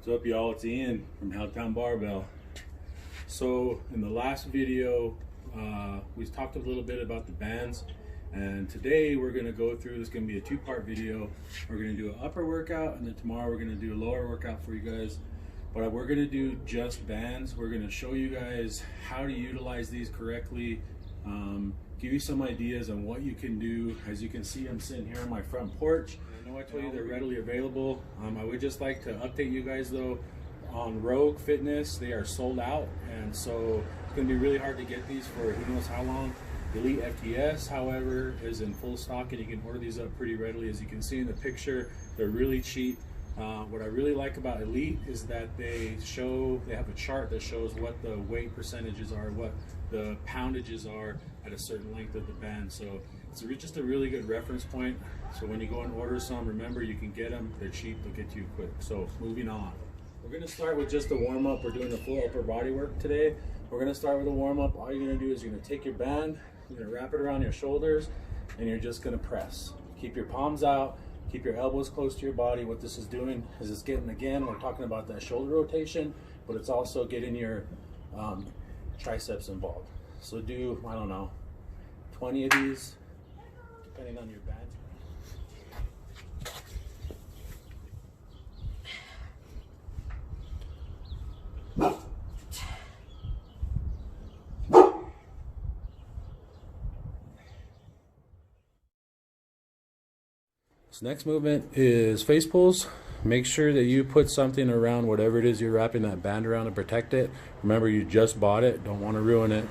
What's up, y'all? It's Ian from Helltown Barbell. So in the last video we talked a little bit about the bands, and today we're going to go through, this is going to be a two-part video. We're going to do an upper workout, and then tomorrow we're going to do a lower workout for you guys. But we're going to do just bands. We're going to show you guys how to utilize these correctly, give you some ideas on what you can do. As you can see, I'm sitting here on my front porch. I know I told you they're readily available. I would just like to update you guys though on Rogue Fitness. They are sold out, and so it's going to be really hard to get these for who knows how long. Elite FTS, however, is in full stock, and you can order these up pretty readily. As you can see in the picture, they're really cheap. What I really like about Elite is that they have a chart that shows what the weight percentages are, what the poundages are at a certain length of the band. So it's just a really good reference point. So when you go and order some, remember you can get them, they're cheap, they'll get to you quick. So moving on. We're going to start with just a warm-up. We're doing a full upper body work today. We're going to start with a warm-up. All you're going to do is you're going to take your band, you're going to wrap it around your shoulders, and you're just going to press. Keep your palms out. Keep your elbows close to your body. What this is doing is it's getting, again, we're talking about that shoulder rotation, but it's also getting your triceps involved. So do, I don't know, 20 of these, depending on your band. This next movement is face pulls. Make sure that you put something around whatever it is you're wrapping that band around to protect it. Remember, you just bought it, don't want to ruin it.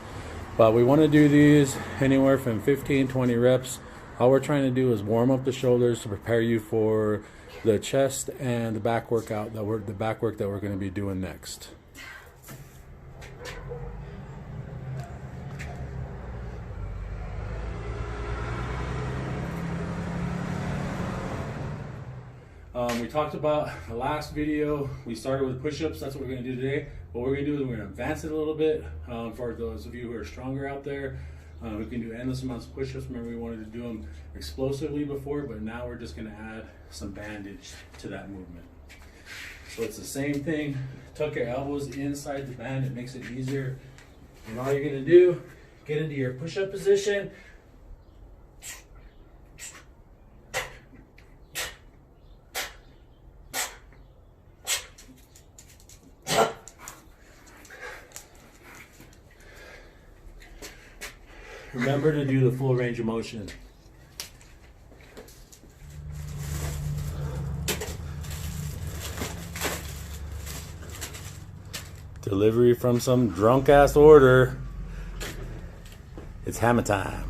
But we want to do these anywhere from 15-20 reps. All we're trying to do is warm up the shoulders to prepare you for the chest and the back workout that we're going to be doing next. We talked about the last video, we started with push-ups. That's what we're going to do today. What we're going to do is we're going to advance it a little bit. For those of you who are stronger out there, we can do endless amounts of push-ups. Remember, we wanted to do them explosively before, but now we're just going to add some bandage to that movement. So it's the same thing. Tuck your elbows inside the band. It makes it easier. And all you're going to do, get into your push-up position. Remember to do the full range of motion. Delivery from some drunk ass order. It's hammer time.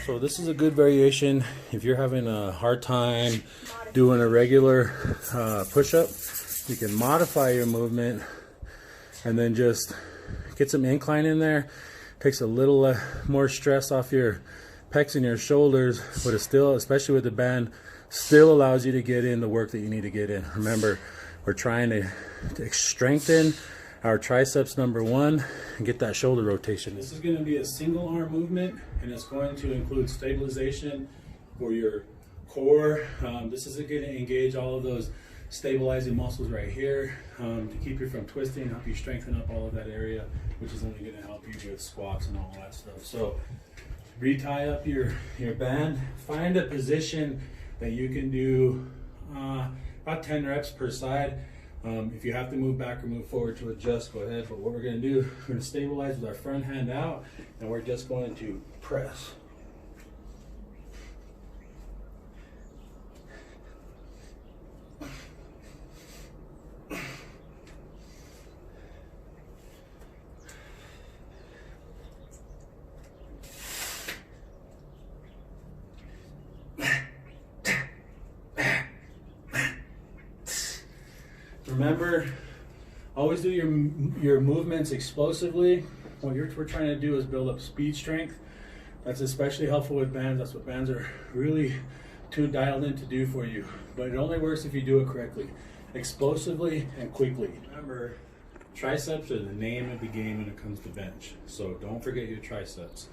So this is a good variation if you're having a hard time doing a regular push-up. You can modify your movement and then just get some incline in there. Takes a little more stress off your pecs and your shoulders, but it still, especially with the band, still allows you to get in the work that you need to get in. Remember, we're trying to strengthen our triceps, number one, and get that shoulder rotation. This is going to be a single arm movement, and it's going to include stabilization for your core. This is going to engage all of those stabilizing muscles right here to keep you from twisting, help you strengthen up all of that area, which is only going to help you with squats and all that stuff. So retie up your band. Find a position that you can do about 10 reps per side. If you have to move back or move forward to adjust, go ahead. But what we're going to do, we're going to stabilize with our front hand out, and we're just going to press. Remember, always do your movements explosively. What we're trying to do is build up speed strength. That's especially helpful with bands. That's what bands are really too dialed in to do for you. But it only works if you do it correctly, explosively and quickly. Remember, triceps are the name of the game when it comes to bench. So don't forget your triceps.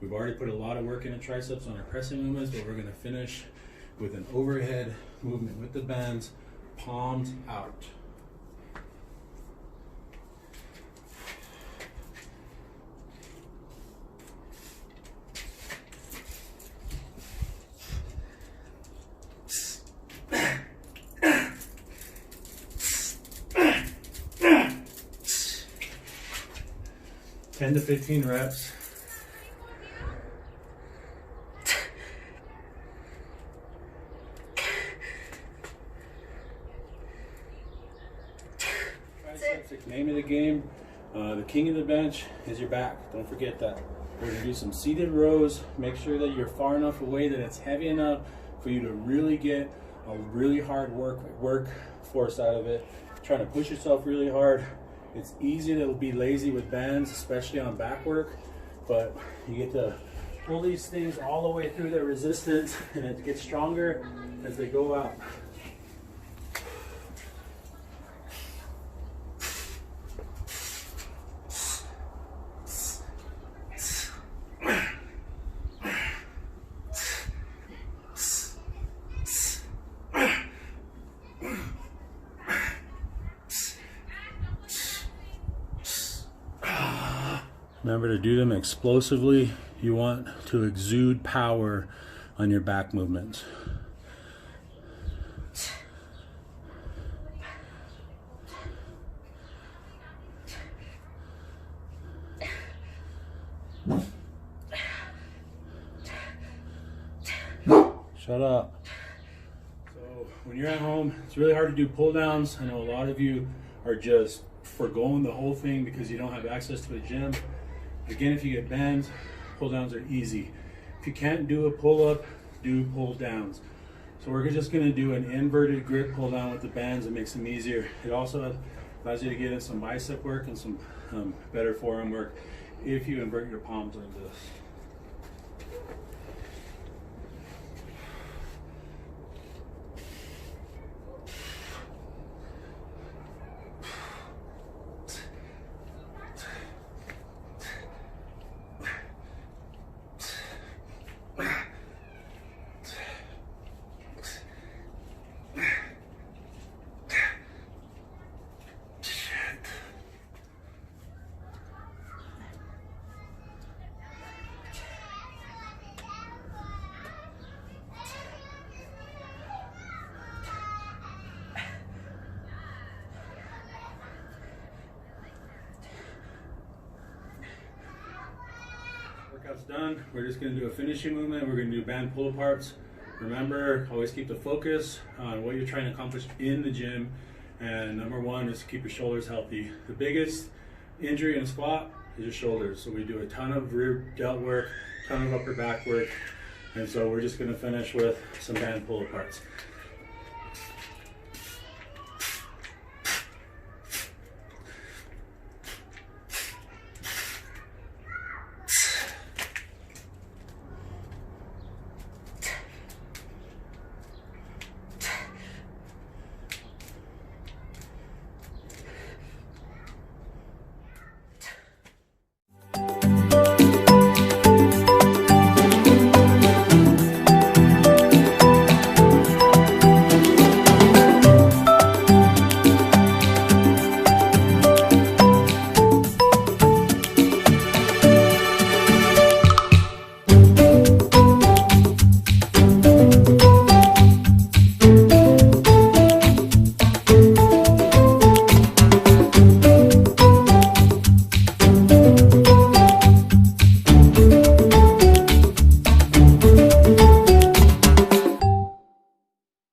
We've already put a lot of work into triceps on our pressing movements, but we're going to finish with an overhead movement with the bands, palms out. Ten to 15 reps. Name of the game, the king of the bench is your back. Don't forget that. We're going to do some seated rows. Make sure that you're far enough away that it's heavy enough for you to really get a really hard work force out of it. Trying to push yourself really hard. It's easy to be lazy with bands, especially on back work, but you get to pull these things all the way through their resistance, and it gets stronger as they go out. Remember to do them explosively. You want to exude power on your back movements. Shut up. So when you're at home, it's really hard to do pull downs. I know a lot of you are just forgoing the whole thing because you don't have access to a gym. Again, if you get bands, pull downs are easy. If you can't do a pull up, do pull downs. So we're just gonna do an inverted grip pull down with the bands. It makes them easier. It also allows you to get in some bicep work and some better forearm work if you invert your palms like this. Workout's done. We're just going to do a finishing movement. We're going to do band pull aparts. Remember, always keep the focus on what you're trying to accomplish in the gym. And number one is to keep your shoulders healthy. The biggest injury in a squat is your shoulders. So we do a ton of rear delt work, ton of upper back work. And so we're just going to finish with some band pull aparts.